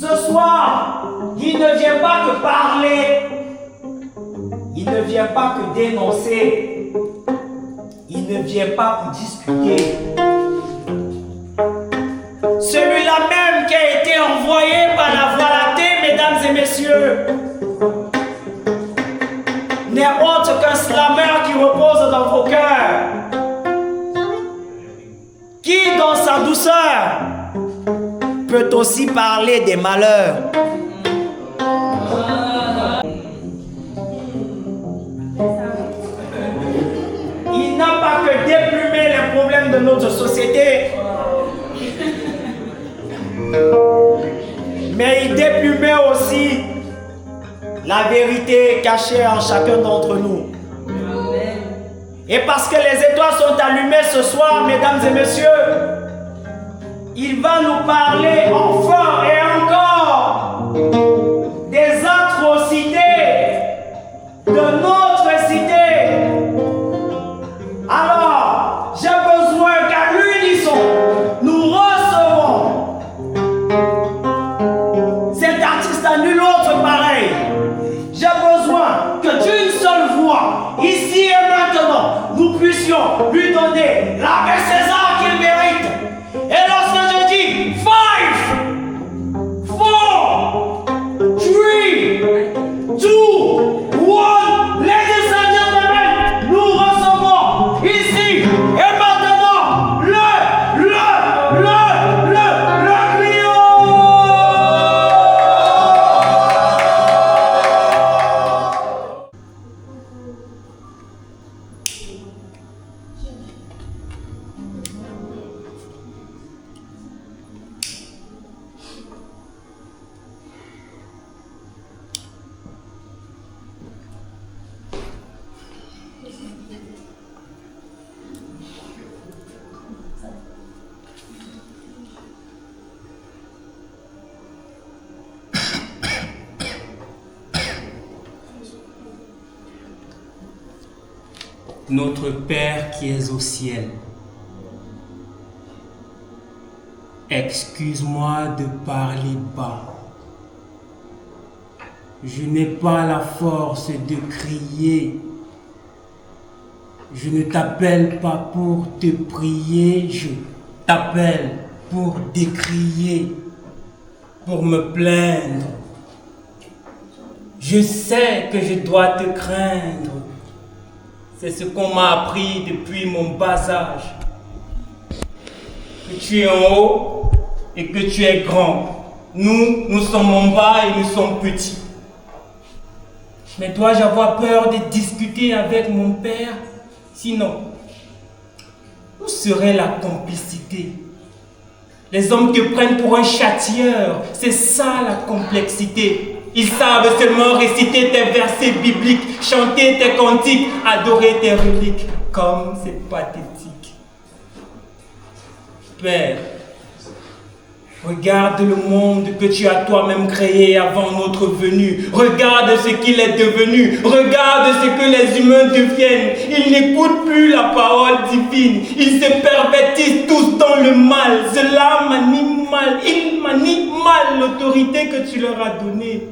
Ce soir, il ne vient pas que parler. Il ne vient pas que dénoncer. Il ne vient pas pour discuter. Celui-là même qui a été envoyé par la Voie lactée, mesdames et messieurs, n'est autre qu'un slammer qui repose dans vos cœurs, qui dans sa douceur peut aussi parler des malheurs. Il n'a pas que déplumer les problèmes de notre société, mais il déplumait aussi la vérité cachée en chacun d'entre nous. Et parce que les étoiles sont allumées ce soir, mesdames et messieurs, il va nous parler enfin et encore des atrocités de notre cité. Alors, j'ai besoin qu'à l'unisson, nous recevons cet artiste à nul autre pareil. J'ai besoin que d'une seule voix, ici et maintenant, nous puissions lui donner la César qu'il mérite. Et lorsque je dis 5, 4, 3, 2, 1, ladies and gentlemen, nous recevons ici et maintenant le Clio. Notre Père qui es au ciel, excuse-moi de parler bas. Je n'ai pas la force de crier. Je ne t'appelle pas pour te prier, je t'appelle pour décrier, pour me plaindre. Je sais que je dois te craindre. C'est ce qu'on m'a appris depuis mon bas âge. Que tu es en haut et que tu es grand. Nous sommes en bas et nous sommes petits. Mais dois-je avoir peur de discuter avec mon père? Sinon, où serait la complicité? Les hommes te prennent pour un châtieur. C'est ça la complexité. Ils savent seulement réciter tes versets bibliques, chanter tes cantiques, adorer tes reliques. Comme c'est pathétique. Père, regarde le monde que tu as toi-même créé avant notre venue. Regarde ce qu'il est devenu. Regarde ce que les humains deviennent. Ils n'écoutent plus la parole divine. Ils se pervertissent tous dans le mal. Cela manie mal. Ils manient mal l'autorité que tu leur as donnée.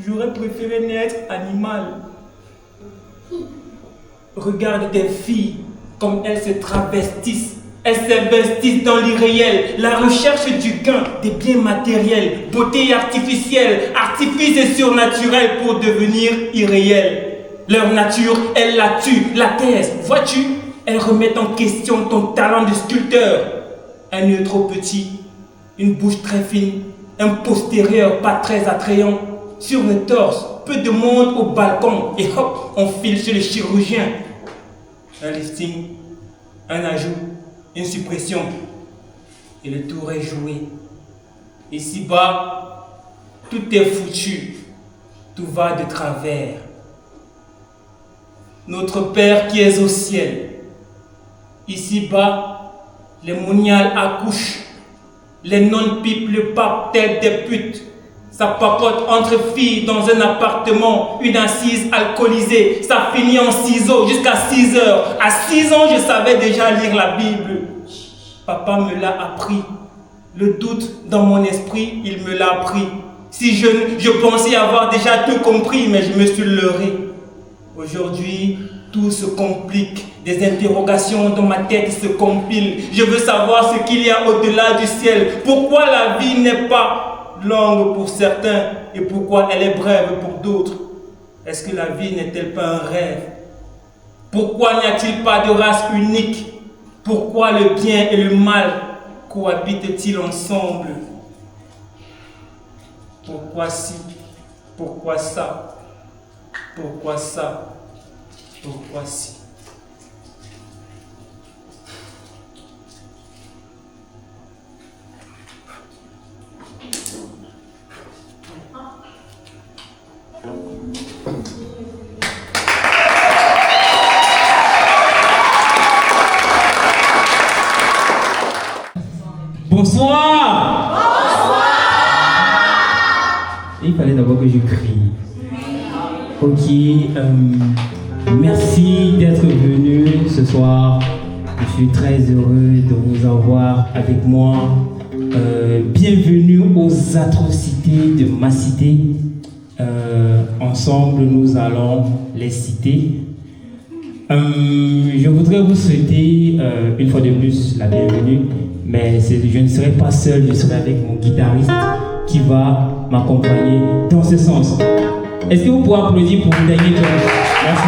J'aurais préféré naître animal. Regarde tes filles, comme elles se travestissent. Elles s'investissent dans l'irréel, la recherche du gain, des biens matériels, beauté artificielle, artifice et surnaturel pour devenir irréel. Leur nature, elles la tuent, la taisent. Vois-tu, elles remettent en question ton talent de sculpteur. Un œil trop petit, une bouche très fine, un postérieur pas très attrayant. Sur le torse, peu de monde au balcon et hop, on file chez le chirurgien. Un lifting, un ajout, une suppression et le tour est joué. Ici-bas, tout est foutu, tout va de travers. Notre Père qui es au ciel, ici-bas, les moniales accouchent, les nonnes pipent le pape telles des putes. Ça papote entre filles dans un appartement, une assise alcoolisée. Ça finit en ciseaux jusqu'à 6 heures. À 6 ans, je savais déjà lire la Bible. Papa me l'a appris. Le doute dans mon esprit, il me l'a pris. Si jeune, je pensais avoir déjà tout compris, mais je me suis leurré. Aujourd'hui, tout se complique. Des interrogations dans ma tête se compilent. Je veux savoir ce qu'il y a au-delà du ciel. Pourquoi la vie n'est pas longue pour certains et pourquoi elle est brève pour d'autres? Est-ce que la vie n'est-elle pas un rêve? Pourquoi n'y a-t-il pas de race unique? Pourquoi le bien et le mal cohabitent-ils ensemble? Pourquoi ci? Pourquoi ça? Pourquoi ça? Pourquoi ci? Bonsoir! Bonsoir! Il fallait d'abord que je crie. Ok, merci d'être venu ce soir. Je suis très heureux de vous avoir avec moi. Bienvenue aux atrocités de ma cité. Ensemble, nous allons les citer. Je voudrais vous souhaiter une fois de plus la bienvenue, mais je ne serai pas seul, je serai avec mon guitariste qui va m'accompagner dans ce sens. Est-ce que vous pouvez applaudir pour une dernière fois? Merci.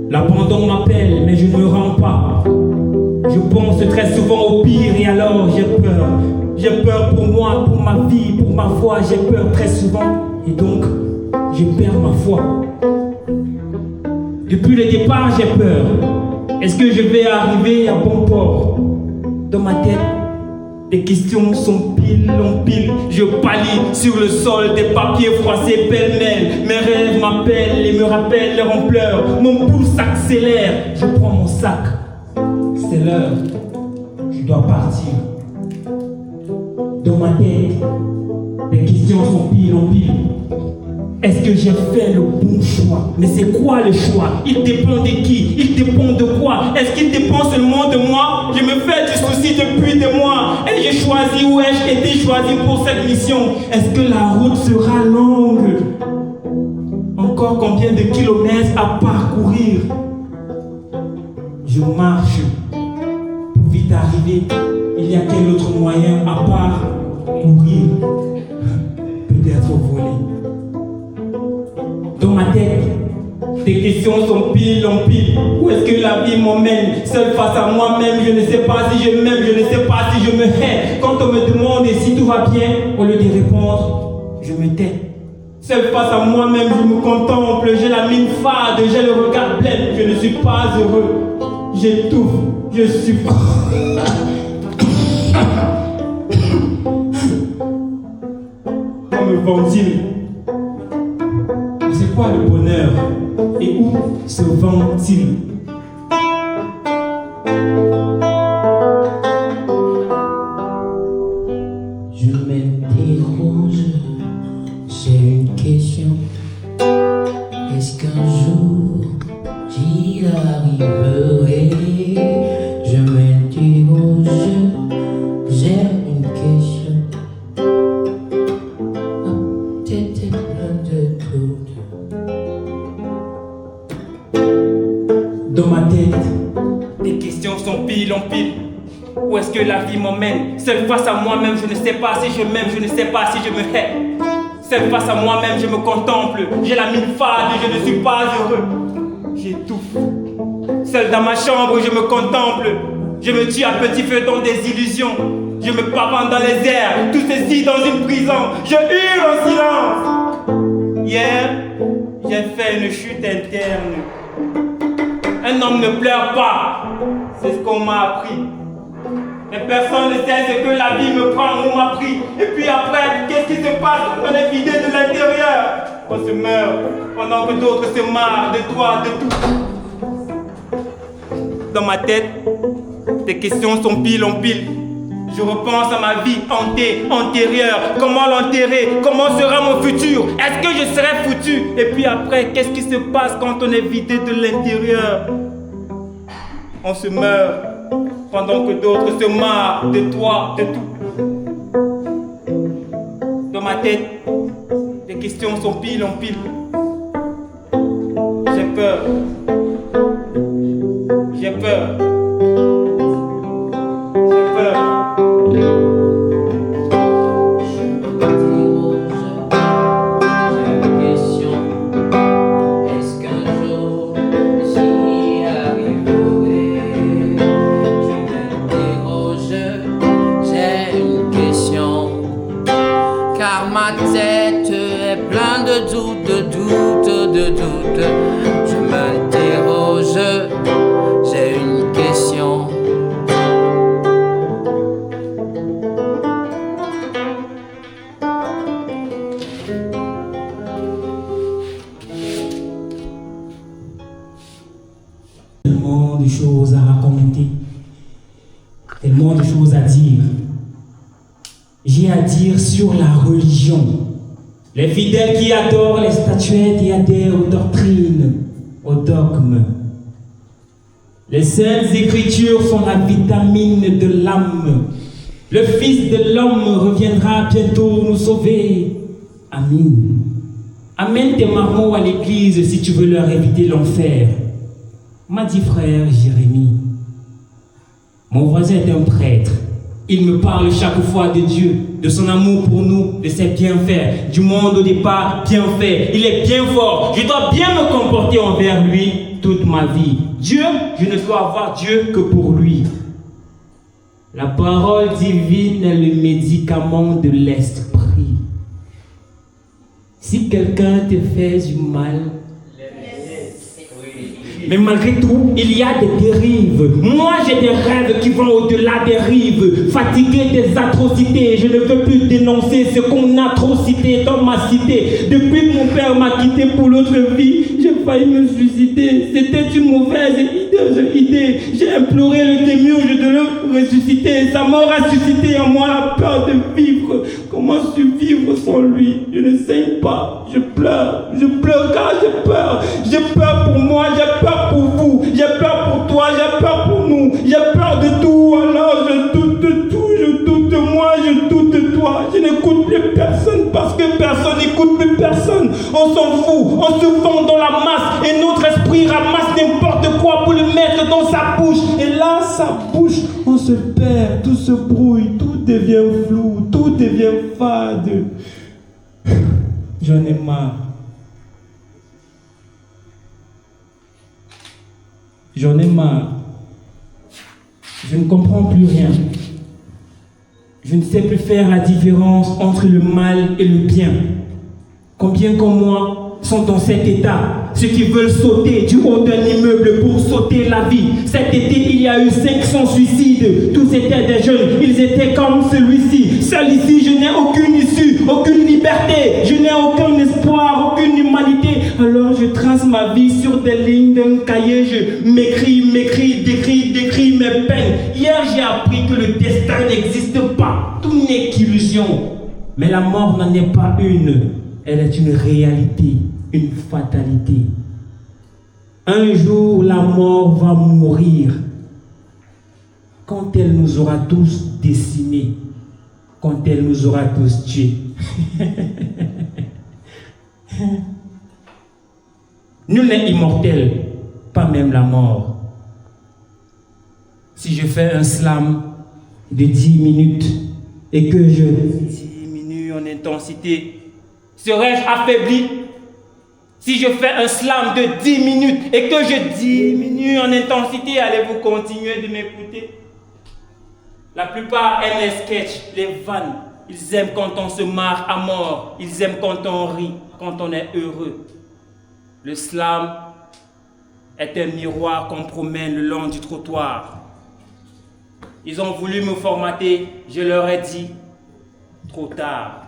L'abandon m'appelle, mais je ne me rends pas. Je pense très souvent au pire et alors j'ai peur. J'ai peur pour moi, pour ma vie, pour ma foi. J'ai peur très souvent et donc je perds ma foi. Depuis le départ, j'ai peur. Est-ce que je vais arriver à bon port? Dans ma tête, des questions sont pile en pile. Je pâlis sur le sol, des papiers froissés pêle-mêle. Mes rêves m'appellent et me rappellent leur ampleur. Mon pouls s'accélère, je prends mon sac. C'est l'heure, je dois partir. Dans ma tête, des questions sont pile en pile. Est-ce que j'ai fait le bon choix? Mais c'est quoi le choix? Il dépend de qui? Il dépend de quoi? Est-ce qu'il dépend seulement de moi? Je me fais du souci depuis des mois. Ai-je choisi ou ai-je été choisi pour cette mission? Est-ce que la route sera longue? Encore combien de kilomètres à parcourir? Je marche pour vite arriver. Il y a quel autre moyen à part courir? Peut-être voler. Dans ma tête, des questions sont pile en pile. Où est-ce que la vie m'emmène? Seul face à moi-même, je ne sais pas si je m'aime, je ne sais pas si je me hais. Quand on me demande si tout va bien, au lieu de répondre, je me tais. Seul face à moi-même, je me contemple, j'ai la mine fade, j'ai le regard blême, je ne suis pas heureux. J'étouffe, je souffre. On me ventile. C'est quoi le bonheur et où se vend-il? Je m'interroge, j'ai une question. Est-ce qu'un jour j'y arriverai? Je m'interroge, j'ai une question. Peut-être plein de doutes. Dans ma tête, les questions sont pile en pile. Où est-ce que la vie m'emmène? Seul face à moi-même, je ne sais pas si je m'aime, je ne sais pas si je me hais. Seul face à moi-même, je me contemple. J'ai la mine fade, je ne suis pas heureux. J'étouffe. Seul dans ma chambre, je me contemple. Je me tue à petit feu dans des illusions. Je me pavane dans les airs, tout ceci dans une prison. Je hurle en silence. Hier, j'ai fait une chute interne. Un homme ne pleure pas, c'est ce qu'on m'a appris. Mais personne ne sait ce que la vie me prend ou m'a pris. Et puis après, qu'est-ce qui se passe? On est vidé de l'intérieur. On se meurt pendant que d'autres se marrent de toi, de tout. Dans ma tête, tes questions sont pile en pile. Je repense à ma vie hantée, antérieure. Comment l'enterrer? Comment sera mon futur? Est-ce que je serai foutu? Et puis après, qu'est-ce qui se passe quand on est vidé de l'intérieur? On se meurt pendant que d'autres se marrent de toi, de tout. Dans ma tête, les questions sont pile en pile. J'ai peur. J'ai peur. J'ai peur. Je m'interroge, j'ai une question. Tellement de choses à raconter, tellement de choses à dire. J'ai à dire sur la religion. Les fidèles qui adorent les statuettes et adhèrent aux doctrines, aux dogmes. Les saintes écritures sont la vitamine de l'âme. Le Fils de l'homme reviendra bientôt nous sauver. Amen. Amène tes marmots à l'église si tu veux leur éviter l'enfer. M'a dit frère Jérémie. Mon voisin est un prêtre. Il me parle chaque fois de Dieu, de son amour pour nous, de ses bienfaits, du monde au départ bien fait. Il est bien fort. Je dois bien me comporter envers lui toute ma vie. Dieu, je ne dois avoir Dieu que pour lui. La parole divine est le médicament de l'esprit. Si quelqu'un te fait du mal, mais malgré tout, il y a des dérives. Moi, j'ai des rêves qui vont au-delà des rives. Fatigué des atrocités, je ne veux plus dénoncer ce qu'on a trop cité dans ma cité. Depuis que mon père m'a quitté pour l'autre vie, j'ai failli me suicider. C'était une mauvaise idée. J'ai imploré le démiurge de le ressusciter. Sa mort a suscité en moi la peur de vivre. Comment survivre sans lui? Je ne saigne pas. Je pleure car j'ai peur. J'ai peur pour moi, j'ai peur pour vous, j'ai peur pour toi, j'ai peur pour nous, j'ai peur de tout, alors je doute de tout, je doute de moi, je doute de toi, je n'écoute plus personne parce que personne n'écoute plus personne, on s'en fout, on se fond dans la masse et notre esprit ramasse n'importe quoi pour le mettre dans sa bouche et là, sa bouche, on se perd, tout se brouille, tout devient flou, tout devient fade. J'en ai marre. J'en ai marre. Je ne comprends plus rien. Je ne sais plus faire la différence entre le mal et le bien. Combien comme moi sont dans cet état? Ceux qui veulent sauter du haut d'un immeuble pour sauter la vie. Cet été, il y a eu 500 suicides. Tous étaient des jeunes, ils étaient comme celui-ci. Seul ici, je n'ai aucune issue, aucune liberté. Je n'ai aucun espoir, aucune humanité. Alors je trace ma vie sur des lignes d'un cahier. Je m'écris, décris mes peines. Hier, j'ai appris que le destin n'existe pas. Tout n'est qu'illusion. Mais la mort n'en est pas une. Elle est une réalité, une fatalité. Un jour, la mort va mourir. Quand elle nous aura tous décimés, quand elle nous aura tous tués. Nul n'est immortel, pas même la mort. Si je fais un slam de 10 minutes et que je diminue en intensité, serais-je affaibli? Si je fais un slam de 10 minutes et que je diminue en intensité, allez-vous continuer de m'écouter? La plupart aiment les sketchs, les vannes. Ils aiment quand on se marre à mort. Ils aiment quand on rit, quand on est heureux. Le slam est un miroir qu'on promène le long du trottoir. Ils ont voulu me formater, je leur ai dit, trop tard.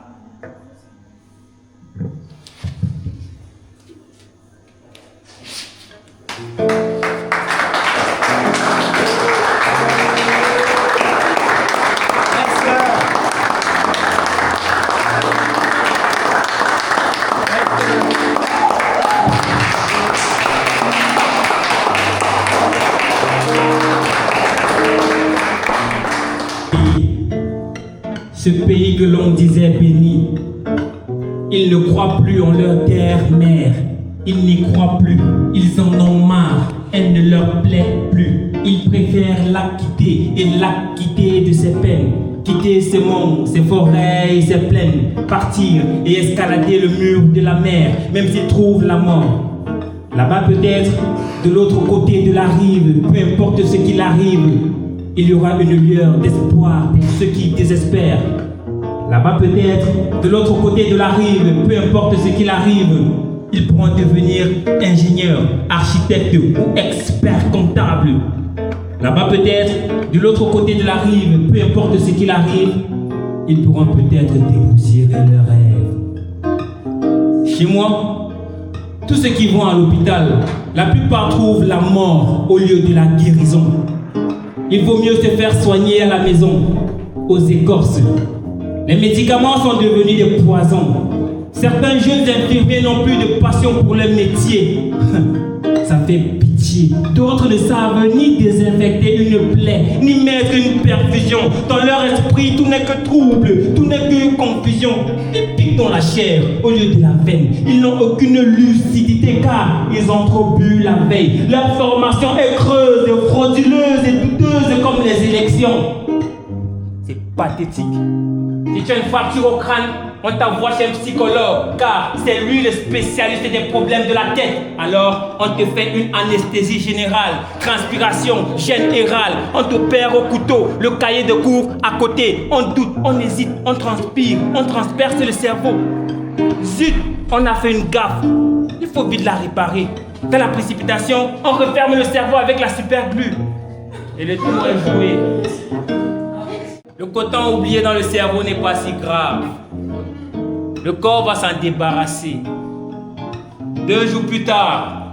Ce pays que l'on disait béni, ils ne croient plus en leur terre-mère. Ils n'y croient plus, ils en ont marre, elle ne leur plaît plus. Ils préfèrent la quitter et l'acquitter de ses peines. Quitter ses monts, ses forêts et ses plaines. Partir et escalader le mur de la mer, même s'ils trouvent la mort. Là-bas peut-être, de l'autre côté de la rive, peu importe ce qu'il arrive, il y aura une lueur d'espoir pour ceux qui désespèrent. Là-bas peut-être, de l'autre côté de la rive, peu importe ce qu'il arrive, ils pourront devenir ingénieurs, architectes ou experts comptables. Là-bas peut-être, de l'autre côté de la rive, peu importe ce qu'il arrive, ils pourront peut-être dépoussiérer leurs rêves. Chez moi, tous ceux qui vont à l'hôpital, la plupart trouvent la mort au lieu de la guérison. Il vaut mieux se faire soigner à la maison, aux écorces. Les médicaments sont devenus des poisons. Certains jeunes infirmiers n'ont plus de passion pour le métier. Ça fait pitié. D'autres ne savent ni désinfecter une plaie, ni mettre une perfusion. Dans leur esprit, tout n'est que trouble, tout n'est que confusion. Ils piquent dans la chair au lieu de la veine. Ils n'ont aucune lucidité car ils ont trop bu la veille. Leur formation est creuse, frauduleuse et douteuse comme les élections. C'est pathétique. Si tu as une fracture au crâne, on t'envoie chez un psychologue, car c'est lui le spécialiste des problèmes de la tête. Alors, on te fait une anesthésie générale, transpiration, gêne érale, on te perd au couteau, le cahier de cours à côté. On doute, on hésite, on transpire, on transperce le cerveau. Zut, on a fait une gaffe. Il faut vite la réparer. Dans la précipitation, on referme le cerveau avec la super glue. Et le tour est joué. Le coton oublié dans le cerveau n'est pas si grave. Le corps va s'en débarrasser. 2 jours plus tard,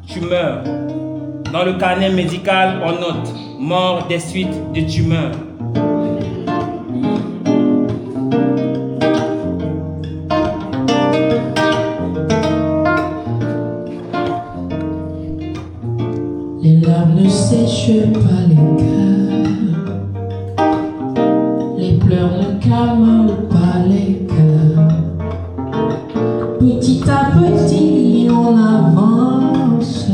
tu meurs. Dans le carnet médical, on note mort des suites de tumeurs. Les larmes ne sèchent pas les cœurs. Les pleurs ne calment pas les cœurs. Petit à petit, on avance,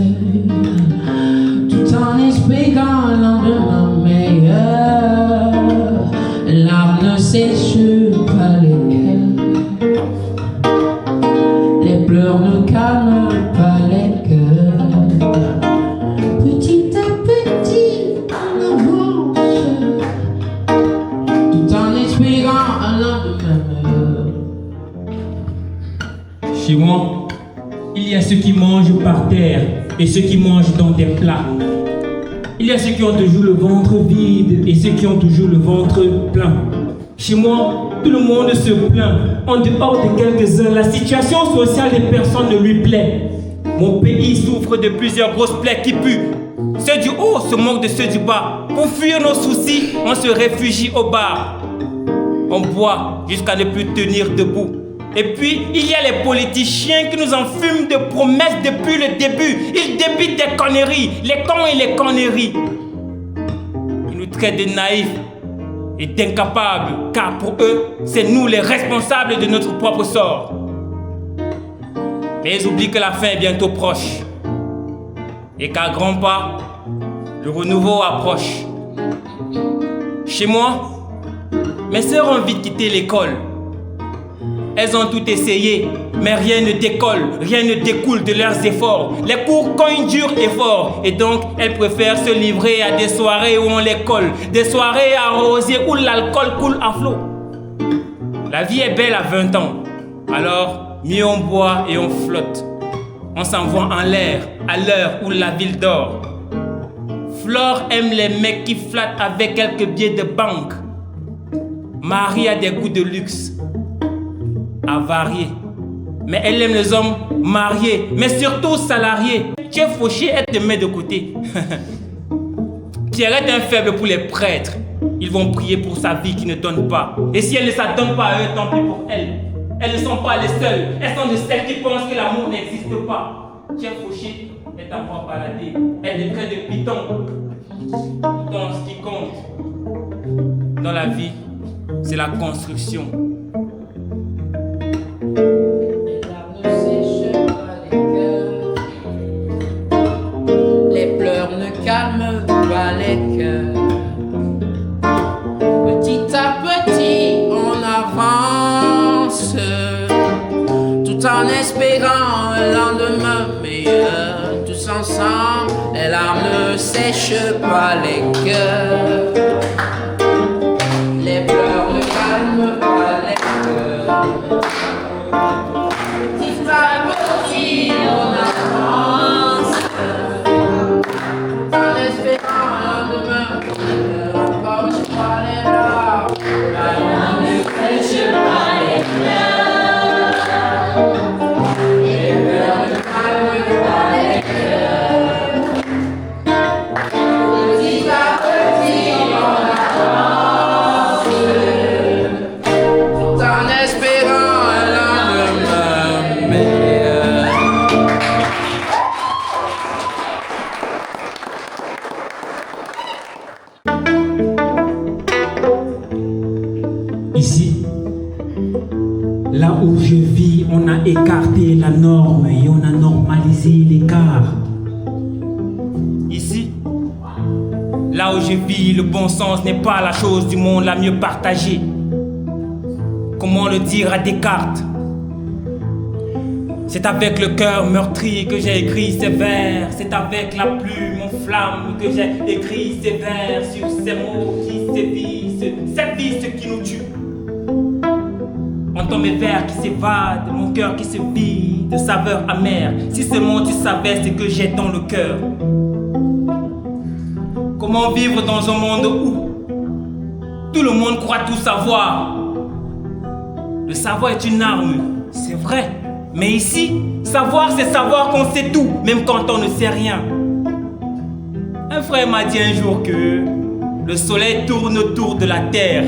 tout en espérant un lendemain meilleur. Les larmes ne sèchent pas les cœurs. Les pleurs ne calment pas les cœurs. Petit à petit, on avance, tout en espérant un lendemain meilleur. Chez moi, il y a ceux qui mangent par terre et ceux qui mangent dans des plats. Il y a ceux qui ont toujours le ventre vide et ceux qui ont toujours le ventre plein. Chez moi, tout le monde se plaint. En dehors de quelques-uns, la situation sociale des personnes ne lui plaît. Mon pays souffre de plusieurs grosses plaies qui puent. Ceux du haut se moquent de ceux du bas. Pour fuir nos soucis, on se réfugie au bar. On boit jusqu'à ne plus tenir debout. Et puis, il y a les politiciens qui nous enfument de promesses depuis le début. Ils débitent des conneries, les cons et les conneries. Ils nous traitent de naïfs et d'incapables, car pour eux, c'est nous les responsables de notre propre sort. Mais ils oublient que la fin est bientôt proche et qu'à grands pas, le renouveau approche. Chez moi, mes sœurs ont vite quitté l'école. Elles ont tout essayé, mais rien ne décolle, rien ne découle de leurs efforts. Les cours cognent dur et fort, et donc elles préfèrent se livrer à des soirées où on les colle, des soirées arrosées où l'alcool coule à flot. La vie est belle à 20 ans, alors mieux on boit et on flotte. On s'envoie en l'air à l'heure où la ville dort. Flore aime les mecs qui flattent avec quelques billets de banque. Marie a des goûts de luxe, avarié. Mais elle aime les hommes mariés, mais surtout salariés. Tu es fauché, elle te met de côté. Pierrette est un faible pour les prêtres. Ils vont prier pour sa vie qui ne donne pas. Et si elle ne s'adonne pas à eux, tant pis pour elle. Elles ne sont pas les seules. Elles sont de celles qui pensent que l'amour n'existe pas. Tu es fauché, elle t'envoie balader. Elle est traite de python. Dans ce qui compte dans la vie, c'est la construction. Les larmes ne sèchent pas les cœurs. Les pleurs ne calment pas les cœurs. Petit à petit, on avance, tout en espérant un lendemain meilleur. Tous ensemble, les larmes ne sèchent pas les cœurs. Les pleurs ne calment pas les cœurs. Petit à petit, on avance, en espérant un lendemain meilleur. Encore je crois les larmes, la larme ne sèche pas les cœurs. Les pleurs ne calment pas les cœurs. Petit à petit, on avance, tout en espérant un lendemain meilleur. Ici, là où je vis, on a écarté la norme et on a normalisé l'écart. Ici, là où je vis, le bon sens n'est pas la chose du monde la mieux partagée. Comment le dire à Descartes? C'est avec le cœur meurtri que j'ai écrit ces vers. C'est avec la plume en flamme que j'ai écrit ces vers sur ces mots qui sévissent qui nous tuent. Entends mes vers qui s'évadent, mon cœur qui se vide de saveur amère. Si seulement tu savais ce que j'ai dans le cœur. Comment vivre dans un monde où tout le monde croit tout savoir? Le savoir est une arme, c'est vrai. Mais ici, savoir, c'est savoir qu'on sait tout, même quand on ne sait rien. Un frère m'a dit un jour que le soleil tourne autour de la terre.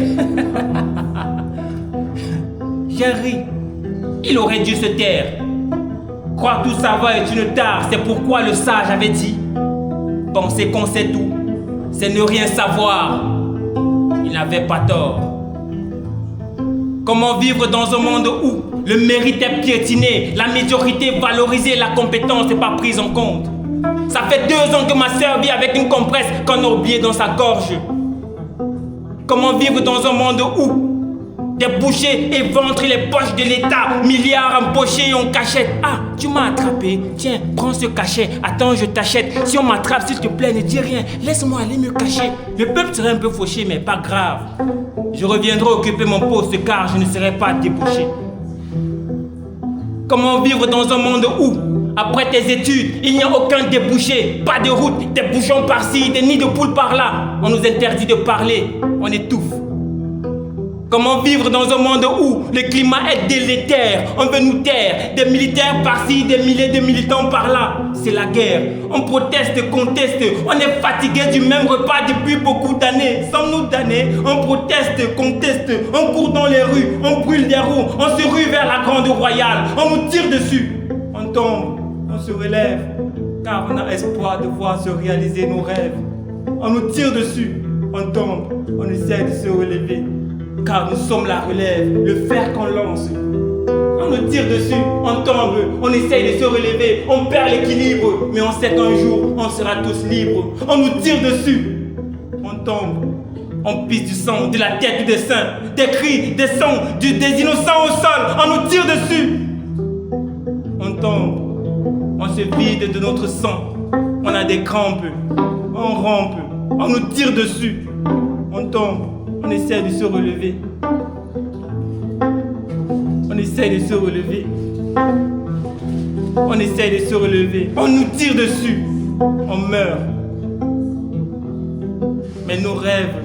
J'ai ri. Il aurait dû se taire. Croire tout savoir est une tare, c'est pourquoi le sage avait dit: penser qu'on sait tout, c'est ne rien savoir. Il n'avait pas tort. Comment vivre dans un monde où le mérite est piétiné, la médiocrité valorisée, la compétence n'est pas prise en compte? Ça fait 2 ans que ma sœur vit avec une compresse qu'on a oubliée dans sa gorge. Comment vivre dans un monde où des bouchers éventrent les poches de l'État, milliards empochés et on cachette? Ah, tu m'as attrapé, tiens, prends ce cachet, attends, je t'achète. Si on m'attrape, s'il te plaît, ne dis rien, laisse-moi aller me cacher. Le peuple serait un peu fauché, mais pas grave. Je reviendrai occuper mon poste car je ne serai pas débouché. Comment vivre dans un monde où, après tes études, il n'y a aucun débouché, pas de route, des bouchons par-ci, des nids de poules par-là. On nous interdit de parler, on étouffe. Comment vivre dans un monde où le climat est délétère, on veut nous taire, des militaires par-ci, des milliers de militants par-là. C'est la guerre, on proteste, conteste, on est fatigué du même repas depuis beaucoup d'années. Sommes-nous damnés? On proteste, conteste, on court dans les rues, on brûle des roues, on se rue vers la grande royale, on nous tire dessus. On tombe, on se relève, car on a espoir de voir se réaliser nos rêves. On nous tire dessus, on tombe, on essaie de se relever. Car nous sommes la relève, le fer qu'on lance. On nous tire dessus, on tombe, on essaye de se relever, on perd l'équilibre, mais on sait qu'un jour, on sera tous libres. On nous tire dessus, on tombe, on pisse du sang, de la tête des seins, des cris, des sons, des innocents au sol, on nous tire dessus. On tombe, on se vide de notre sang, on a des crampes, on rampe, on nous tire dessus, on tombe. On essaie de se relever. On essaie de se relever. On essaie de se relever. On nous tire dessus. On meurt. Mais nos rêves,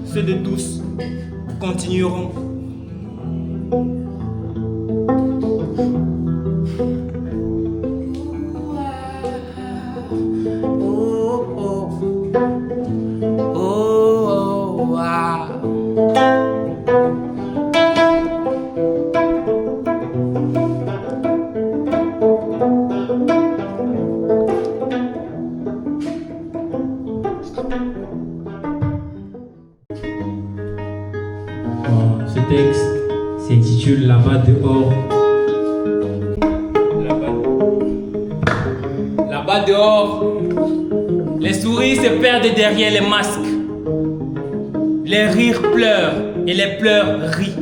ceux de tous, continueront. Ce texte s'intitule Là-bas dehors. Là-bas dehors, les souris se perdent derrière les masques. Les rires pleurent et les pleurs rient.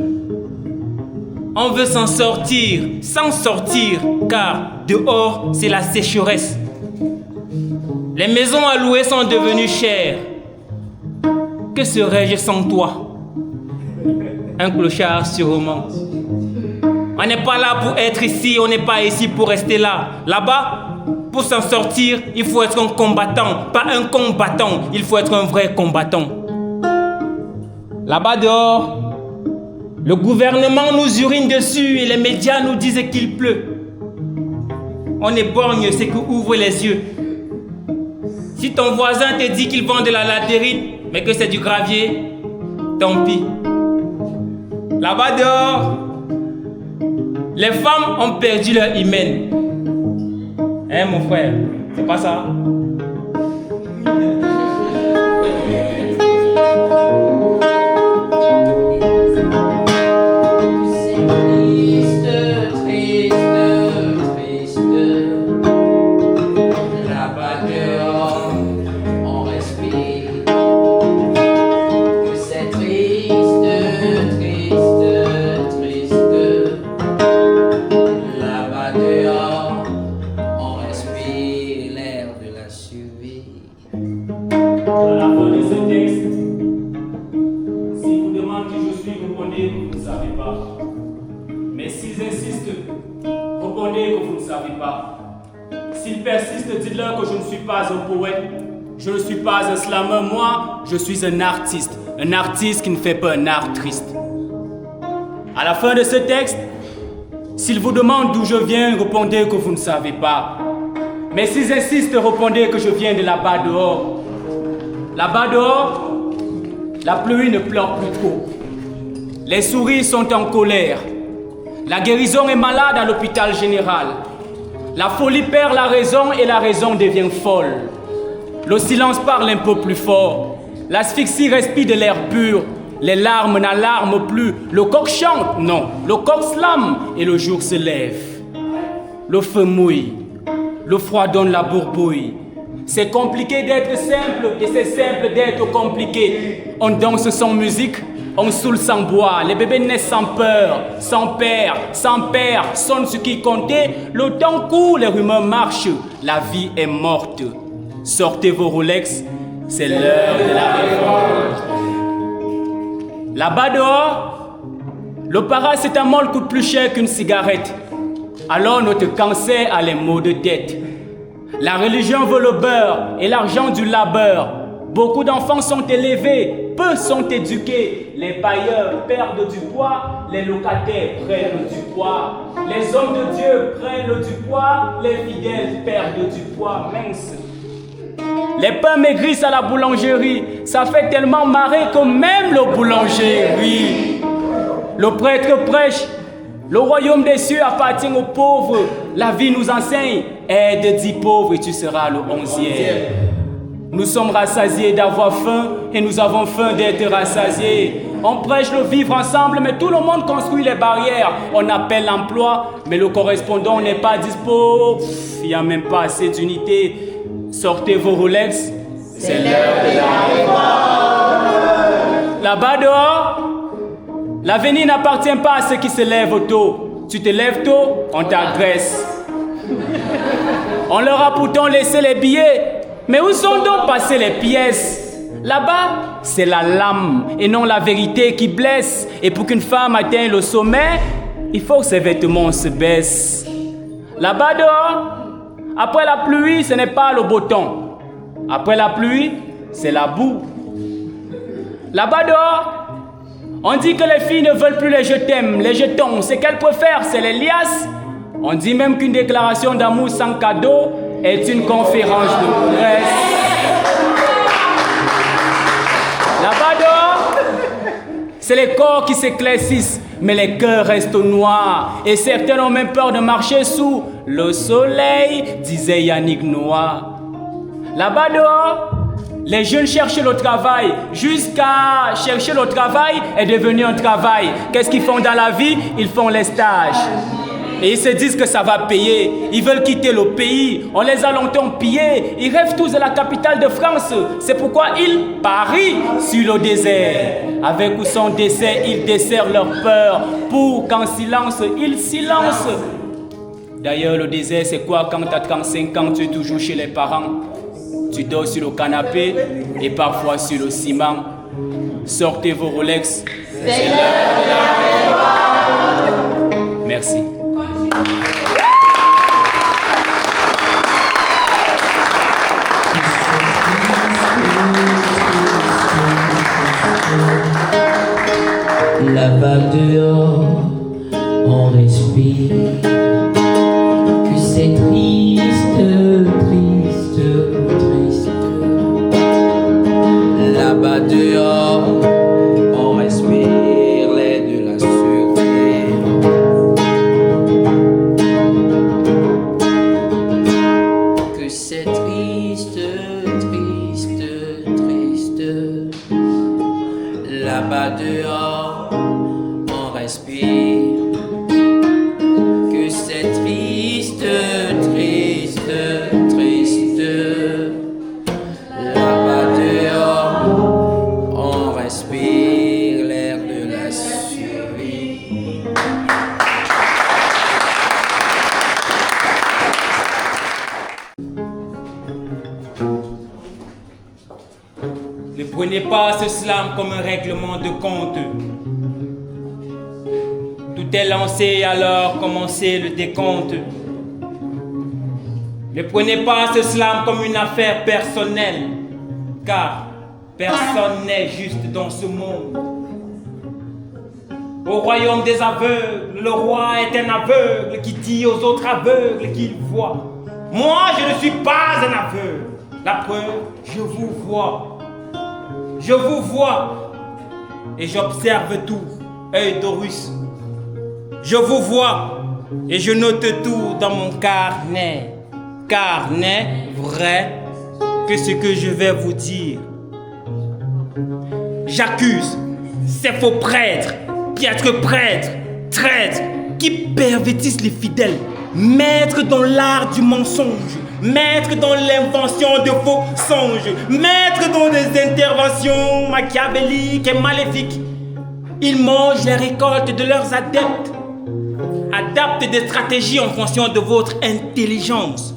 On veut s'en sortir, car dehors c'est la sécheresse. Les maisons à louer sont devenues chères. Que serais-je sans toi? Un clochard sûrement. On n'est pas là pour être ici, on n'est pas ici pour rester là. Là-bas, pour s'en sortir, il faut être un combattant. Pas un combattant, il faut être un vrai combattant. Là-bas dehors, le gouvernement nous urine dessus et les médias nous disent qu'il pleut. On éborgne ce qui ouvre les yeux. Si ton voisin te dit qu'il vend de la latérite, mais que c'est du gravier, tant pis. Là-bas dehors, les femmes ont perdu leur hymen. Hein mon frère, c'est pas ça? S'ils persistent, dites-leur que je ne suis pas un poète, je ne suis pas un slammer, moi, je suis un artiste qui ne fait pas un art triste. À la fin de ce texte, s'ils vous demandent d'où je viens, répondez que vous ne savez pas. Mais s'ils insistent, répondez que je viens de là-bas dehors. Là-bas dehors, la pluie ne pleure plus trop. Les souris sont en colère. La guérison est malade à l'hôpital général. La folie perd la raison et la raison devient folle. Le silence parle un peu plus fort. L'asphyxie respire de l'air pur. Les larmes n'alarment plus. Le coq chante, non. Le coq slame et le jour se lève. Le feu mouille. Le froid donne la bourbouille. C'est compliqué d'être simple et c'est simple d'être compliqué. On danse sans musique. On saoule sans bois, les bébés naissent sans peur, sans père, sonne ce qui comptait. Le temps court, les rumeurs marchent, la vie est morte. Sortez vos Rolex, c'est l'heure de la révolte. Là-bas dehors, le paracétamol coûte plus cher qu'une cigarette. Alors notre cancer a les maux de tête. La religion veut le beurre et l'argent du labeur. Beaucoup d'enfants sont élevés, peu sont éduqués. Les bailleurs perdent du poids, les locataires prennent du poids. Les hommes de Dieu prennent du poids, les fidèles perdent du poids. Mince. Les pains maigrissent à la boulangerie. Ça fait tellement marrer que même le boulanger rit. Le prêtre prêche. Le royaume des cieux appartient aux pauvres. La vie nous enseigne. Aide 10 pauvres et tu seras le 11e. Nous sommes rassasiés d'avoir faim et nous avons faim d'être rassasiés. On prêche le vivre ensemble, mais tout le monde construit les barrières. On appelle l'emploi, mais le correspondant n'est pas dispo. Il n'y a même pas assez d'unité. Sortez vos Rolex, c'est l'heure de la réforme. Là-bas dehors, l'avenir n'appartient pas à ceux qui se lèvent tôt. Tu te lèves tôt, on t'agresse. On leur a pourtant laissé les billets. Mais où sont donc passées les pièces? Là-bas, c'est la lame et non la vérité qui blesse. Et pour qu'une femme atteigne le sommet, il faut que ses vêtements se baissent. Là-bas dehors, après la pluie, ce n'est pas le beau temps. Après la pluie, c'est la boue. Là-bas dehors, on dit que les filles ne veulent plus les je t'aime, les jetons. Ce qu'elles préfèrent, c'est les liasses. On dit même qu'une déclaration d'amour sans cadeau est une conférence de presse. Là-bas dehors, c'est les corps qui s'éclaircissent, mais les cœurs restent noirs. Et certains ont même peur de marcher sous le soleil, disait Yannick Noah. Là-bas dehors, les jeunes cherchent le travail. Jusqu'à chercher le travail est devenu un travail. Qu'est-ce qu'ils font dans la vie? Ils font les stages. Et ils se disent que ça va payer. Ils veulent quitter le pays. On les a longtemps pillés. Ils rêvent tous de la capitale de France. C'est pourquoi ils parient sur le désert. Avec ou sans dessert, ils desserrent leur peur. Pour qu'en silence, ils silencent. D'ailleurs, le désert, c'est quoi quand tu as 35 ans, tu es toujours chez les parents? Tu dors sur le canapé et parfois sur le ciment. Sortez vos Rolex. C'est l'heure de la révolte. Merci. Là-bas dehors, on respire. Que c'est triste, triste, triste. Là-bas dehors, on respire l'air de la sûreté. Que c'est triste, triste, triste. Là-bas dehors, on respire. Que c'est triste, triste, triste. Là-bas dehors, on respire l'air de la survie. Ne prenez pas ce slam comme un règlement de compte. Tout est lancé, alors commencez le décompte. Ne prenez pas ce slam comme une affaire personnelle, car personne n'est juste dans ce monde. Au royaume des aveugles, le roi est un aveugle qui dit aux autres aveugles qu'il voit. Moi, je ne suis pas un aveugle. La preuve, je vous vois. Je vous vois et j'observe tout, œil d'Horus. Je vous vois et je note tout dans mon carnet. Carnet vrai que ce que je vais vous dire. J'accuse ces faux prêtres, piètres prêtres, traîtres, qui pervertissent les fidèles, maîtres dans l'art du mensonge, maîtres dans l'invention de faux songes, maîtres dans des interventions machiavéliques et maléfiques. Ils mangent les récoltes de leurs adeptes, adaptent des stratégies en fonction de votre intelligence,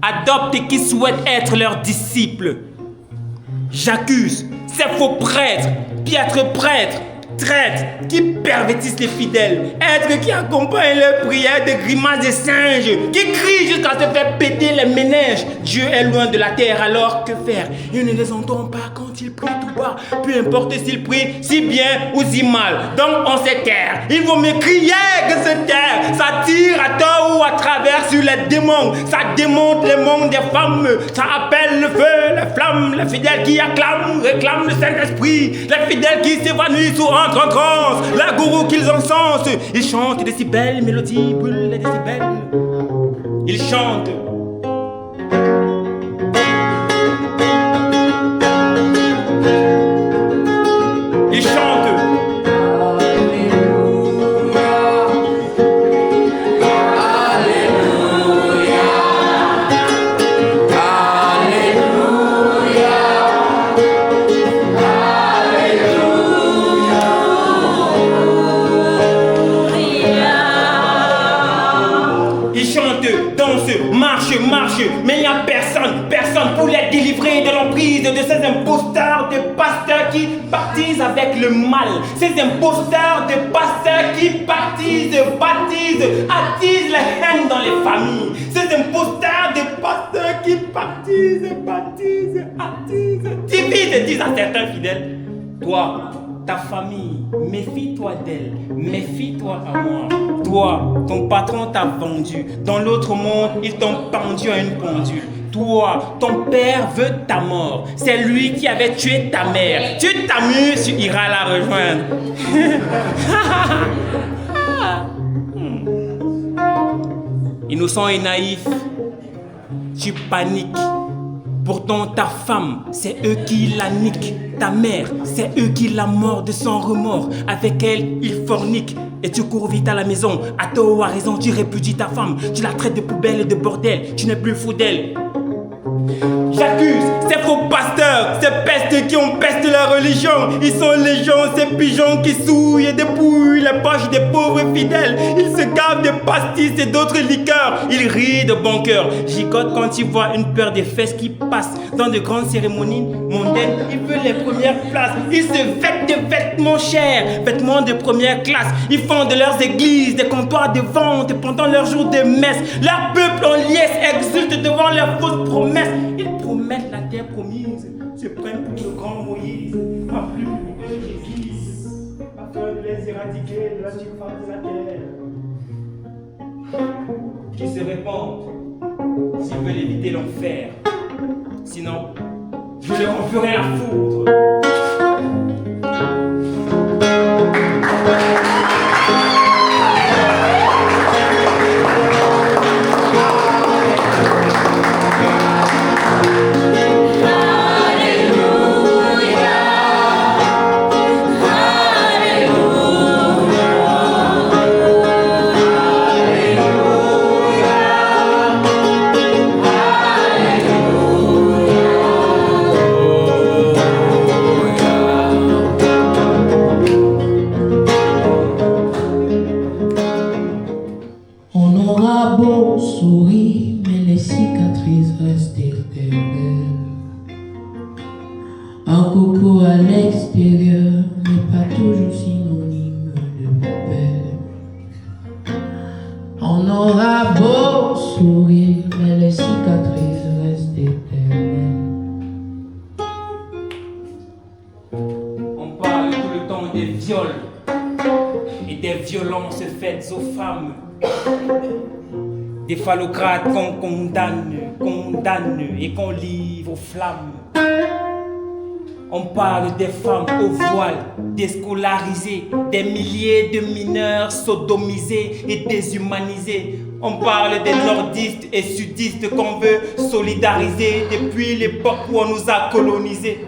adoptent qui souhaitent être leurs disciples. J'accuse ces faux prêtres, piètres prêtres, traîtres qui pervertissent les fidèles, êtres qui accompagnent leurs prières de grimaces de singes, qui crient jusqu'à se faire péter les méninges. Dieu est loin de la terre, alors que faire? Il ne les entend pas quand ils prient tout bas, peu importe s'ils prient si bien ou si mal. Donc on se taire, il vaut mieux crier que se taire. Ça tire à tort ou à travers sur les démons, ça démonte les mondes des femmes, ça appelle le feu, les flammes, les fidèles qui acclament, réclament le Saint-Esprit, les fidèles qui s'évanouissent ou entrent en transe, la gourou qu'ils encensent. Ils chantent des si belles mélodies, brûlent des si belles. Ils chantent. Ils chantent. Marche, mais il n'y a personne pour les délivrer de l'emprise de ces imposteurs de pasteurs qui baptisent avec le mal. Ces imposteurs de pasteurs qui baptisent, attisent la haine dans les familles. Ces imposteurs de pasteurs qui baptisent, attisent, disent à certains fidèles, toi, ta famille, méfie-toi d'elle, méfie-toi à moi. Toi, ton patron t'a vendu. Dans l'autre monde, ils t'ont pendu à une pendule. Toi, ton père veut ta mort. C'est lui qui avait tué ta mère. Tu t'amuses, tu iras la rejoindre. Innocent et naïf, tu paniques. Pourtant ta femme, c'est eux qui la niquent. Ta mère, c'est eux qui la mordent sans remords. Avec elle, ils forniquent. Et tu cours vite à la maison. À tort ou à raison, tu répudies ta femme. Tu la traites de poubelle et de bordel. Tu n'es plus fou d'elle. J'accuse ces faux pasteurs, ces pestes qui ont pesté la religion. Ils sont légion, ces pigeons qui souillent et dépouillent les poches des pauvres fidèles. Ils se gavent de pastis et d'autres liqueurs. Ils rient de bon cœur, gigotent quand ils voient une paire de fesses qui passent dans de grandes cérémonies mondaines. Ils veulent les premières places. Ils se vêtent de vêtements chers, vêtements de première classe. Ils font de leurs églises des comptoirs de vente pendant leurs jours de messe. Leur peuple en liesse exulte devant leurs fausses promesses. Ils promettent la terre promise, se prennent pour le grand Moïse, à plus que Jésus, afin de les éradiquer de la surface de la terre. Qu'ils se répandent s'ils veulent éviter l'enfer. Sinon, je leur en ferai la foudre. Des phallocrates qu'on condamne et qu'on livre aux flammes. On parle des femmes au voile, déscolarisées, des milliers de mineurs sodomisés et déshumanisés. On parle des nordistes et sudistes qu'on veut solidariser depuis l'époque où on nous a colonisés.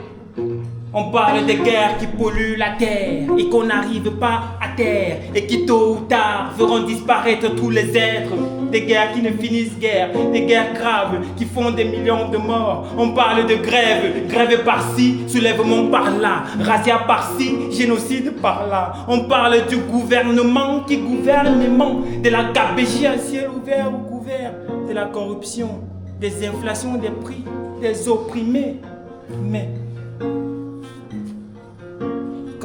On parle des guerres qui polluent la terre et qu'on n'arrive pas à terre et qui tôt ou tard feront disparaître tous les êtres. Des guerres qui ne finissent guère, des guerres graves qui font des millions de morts. On parle de grève par-ci, soulèvement par-là, razzia par-ci, génocide par-là. On parle du gouvernement qui gouvernement, de la gabegie à ciel ouvert ou couvert, de la corruption, des inflations des prix, des opprimés. Mais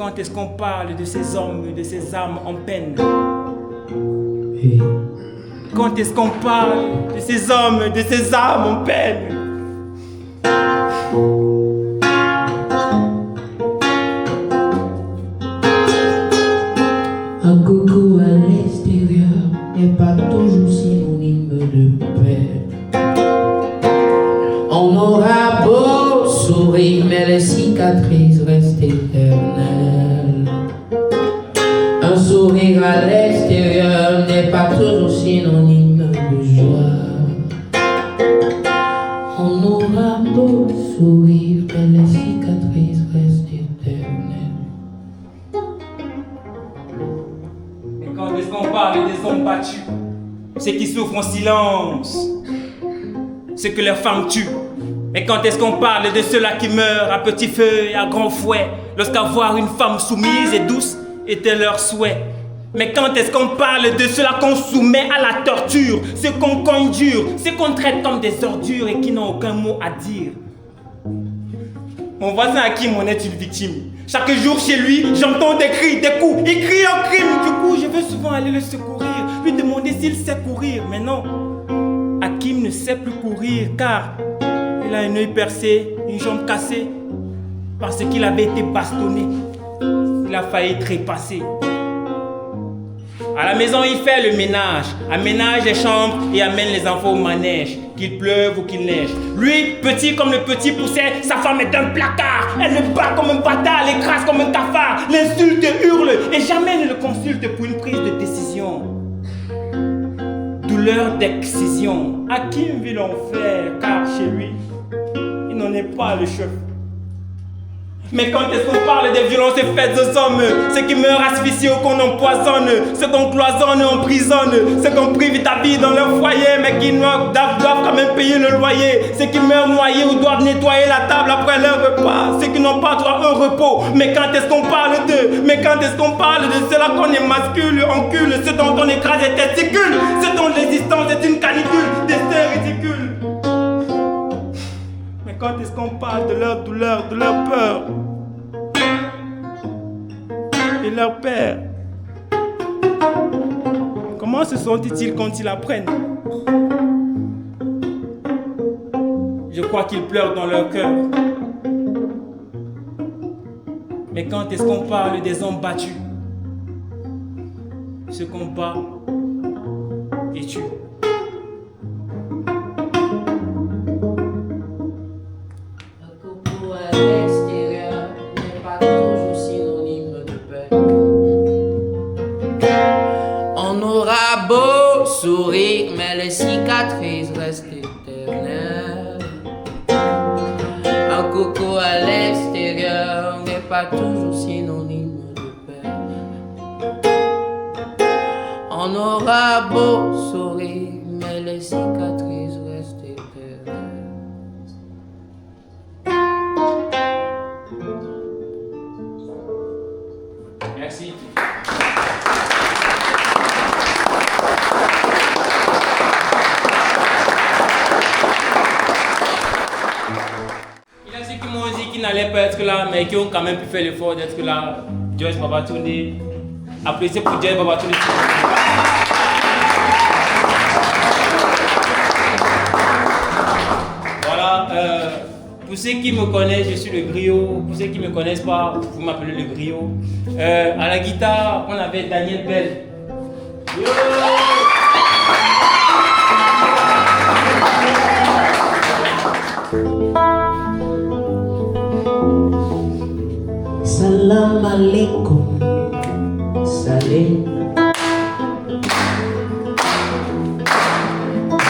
quand est-ce qu'on parle de ces hommes, de ces âmes en peine? Oui. Quand est-ce qu'on parle de ces hommes, de ces âmes en peine? Un coucou à l'extérieur n'est pas toujours synonyme de paix. On aura beau sourire, mais les cicatrices restent éternelles. Un sourire à l'extérieur n'est pas toujours synonyme de joie. On aura beau sourire, mais les cicatrices restent éternelles. Et quand est-ce qu'on parle des hommes battus, ceux qui souffrent en silence, ceux que leurs femmes tuent? Mais quand est-ce qu'on parle de ceux-là qui meurent à petit feu et à grand fouet, lorsqu'avoir une femme soumise et douce était leur souhait? Mais quand est-ce qu'on parle de ceux-là qu'on soumet à la torture, ceux qu'on conjure, ceux qu'on traite comme des ordures et qui n'ont aucun mot à dire? Mon voisin Hakim en est une victime. Chaque jour chez lui, j'entends des cris, des coups. Il crie au crime. Du coup, je veux souvent aller le secourir, lui demander s'il sait courir. Mais non, Hakim ne sait plus courir car il a un œil percé, une jambe cassée, parce qu'il avait été bastonné. Il a failli trépasser. À la maison, il fait le ménage, aménage les chambres et amène les enfants au manège, qu'il pleuve ou qu'il neige. Lui, petit comme le petit pousset, sa femme est un placard. Elle le bat comme un bâtard, l'écrase comme un cafard, l'insulte et hurle et jamais ne le consulte pour une prise de décision. Douleur d'excision. Hakim vit l'enfer car chez lui, il n'en est pas le chef. Mais quand est-ce qu'on parle des violences faites aux hommes, ceux qui meurent asphyxiés ou qu'on empoisonne, ceux qu'on cloisonne et emprisonne, ceux qu'on prive d'habits dans leur foyer, mais qui doivent quand même payer le loyer, ceux qui meurent noyés ou doivent nettoyer la table après leur repas, ceux qui n'ont pas droit à un repos. Mais quand est-ce qu'on parle d'eux? Mais quand est-ce qu'on parle de ceux-là qu'on émascule, encule, ceux dont on écrase les testicules, ceux dont l'existence est une canicule, destin ridicule? Mais quand est-ce qu'on parle de leur douleur, de leur peur et leur père? Comment se sentent-ils quand ils apprennent? Je crois qu'ils pleurent dans leur cœur. Mais quand est-ce qu'on parle des hommes battus, ceux qu'on bat et tue? À l'extérieur n'est pas toujours synonyme de paix. On aura beau sourire, mais les cicatrices restent éternelles. Un coucou à l'extérieur n'est pas toujours synonyme de paix. On aura beau sourire, mais les cicatrices restent éternelles. Merci. Il y a ceux qui m'ont dit qu'ils n'allaient pas être là, mais qui ont quand même pu faire l'effort d'être là. Joyce Babatunde. Applaudissez pour Joyce Babatunde. Voilà. Pour ceux qui me connaissent, je suis le griot. Pour ceux qui ne me connaissent pas, vous m'appelez le griot. À la guitare, on avait Daniel Bell. Salam alaikum, salam.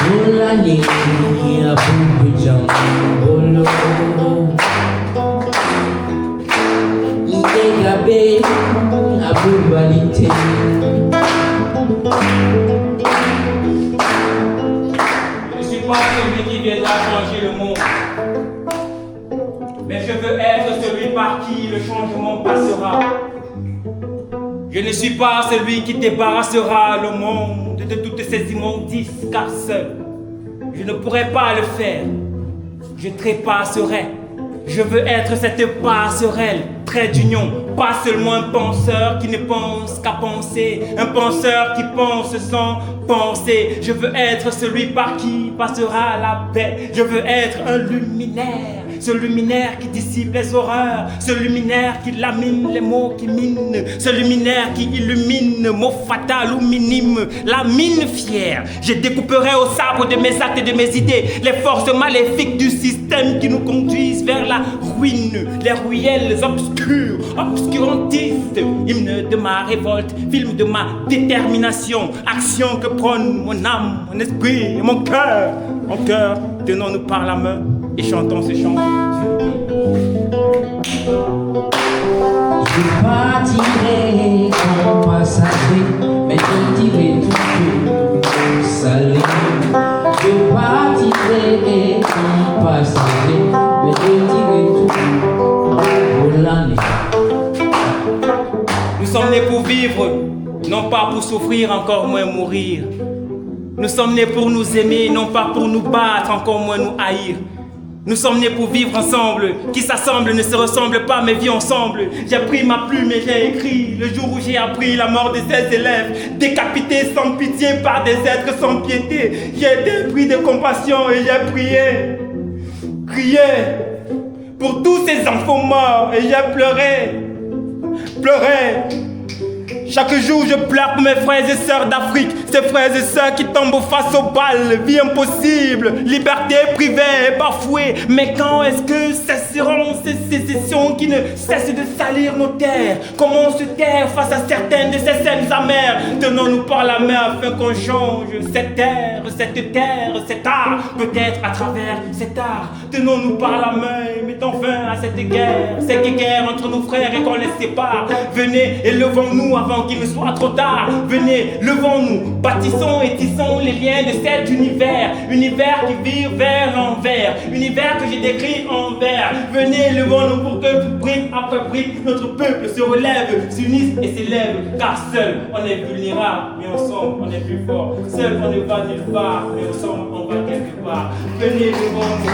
Bolani abu jambolo, idegabe abu balite. Je ne suis pas celui qui viendra changer le monde, mais je veux être celui par qui le changement passera. Je ne suis pas celui qui débarrassera le monde de toutes ces immondices, car seul, je ne pourrais pas le faire. Je trépasserai Je veux être cette passerelle, trait d'union, pas seulement un penseur qui ne pense qu'à penser, un penseur qui pense sans penser. Je veux être celui par qui passera la paix. Je veux être un luminaire, ce luminaire qui dissipe les horreurs, ce luminaire qui lamine les mots qui minent, ce luminaire qui illumine, mot fatal ou minime, la mine fière. Je découperai au sabre de mes actes et de mes idées les forces maléfiques du système qui nous conduisent vers la ruine, les ruelles obscures, obscurantistes, hymne de ma révolte, film de ma détermination, action que prône mon âme, mon esprit et mon cœur. Mon cœur, tenons-nous par la main et chantons ce chant. Je partirai comme passager, mais je dirai toujours salé. Je partirai comme passager, mais je dirai toujours volane. Nous sommes nés pour vivre, non pas pour souffrir, encore moins mourir. Nous sommes nés pour nous aimer, non pas pour nous battre, encore moins nous haïr. Nous sommes nés pour vivre ensemble, qui s'assemblent ne se ressemblent pas mais vivent ensemble. J'ai pris ma plume et j'ai écrit le jour où j'ai appris la mort de ces élèves, décapités sans pitié par des êtres sans piété. J'ai été pris de compassion et j'ai crié pour tous ces enfants morts et j'ai pleuré. Chaque jour je pleure pour mes frères et sœurs d'Afrique, ces frères et sœurs qui tombent face aux balles, vie impossible, liberté privée, bafouée. Mais quand est-ce que cesseront ces sécessions qui ne cessent de salir nos terres? Comment se taire face à certaines de ces scènes amères? Tenons-nous par la main afin qu'on change cette terre, cet art, peut-être à travers cet art. Tenons-nous par la main et mettons fin à cette guerre entre nos frères et qu'on les sépare. Venez et levons-nous avant qu'il ne soit trop tard. Venez, levons-nous, bâtissons et tissons les liens de cet univers qui vire vers l'envers, univers que j'ai décrit en vers. Venez, levons-nous pour que brique après brique, notre peuple se relève, s'unisse et s'élève, car seul on est vulnérable, mais ensemble on est plus fort. Seul on ne va nulle part, mais ensemble on va quelque part. Venez, levons-nous.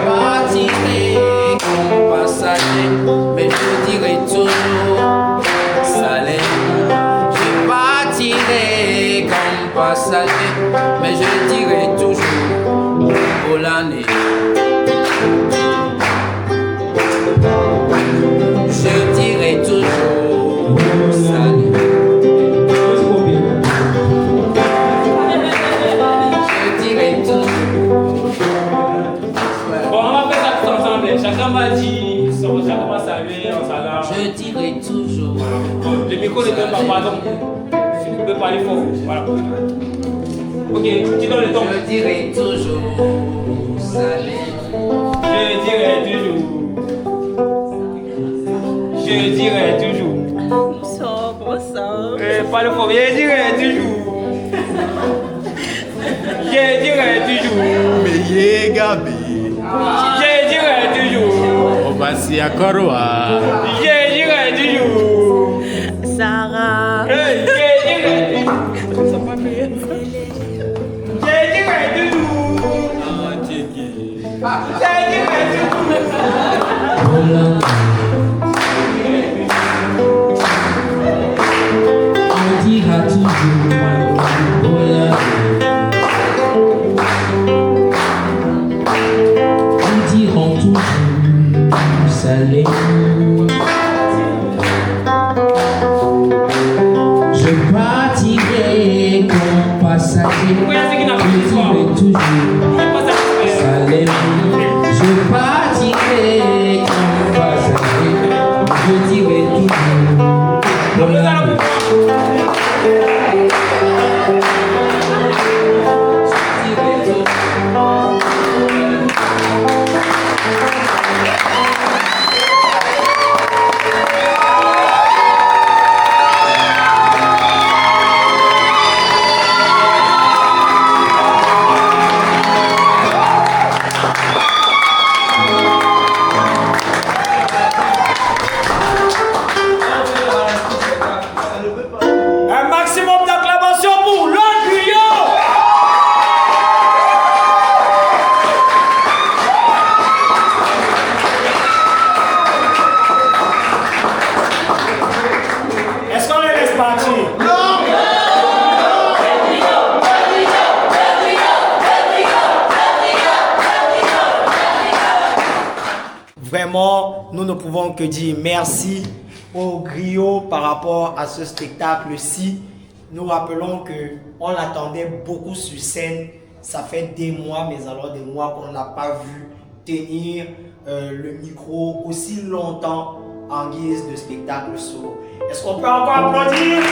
Partirai comme passager, mais je dirai toujours salé. Je partirai comme passager, mais je dirai toujours volane. Je dirai toujours salé. Chacun va dire, chacun va saluer en salam. Je dirai toujours. Le micro ne donne pas, pardon. Tu peux parler fort. Voilà. Ok, tu donnes le ton. Je dirai toujours salé. Je dirai toujours. Je dirai toujours. Ensemble. Parle fort. Je dirai toujours. Je dirai toujours. Mais Gabi. Je dirai toujours. Obasi Akoroa. Je dirai toujours. Sarah. Je dirai toujours. Je dirai toujours. Je dirai toujours. On dira toujours volane. Ils diront toujours salé. Je partirai comme passager, je dirai toujours salé. Je partirai comme passager, je dirai toujours volane. Vraiment, nous ne pouvons que dire merci au griot par rapport à ce spectacle-ci. Nous rappelons qu'on l'attendait beaucoup sur scène. Ça fait des mois, mais alors des mois qu'on ne l'a pas vu tenir le micro aussi longtemps en guise de spectacle solo. Est-ce qu'on peut encore applaudir?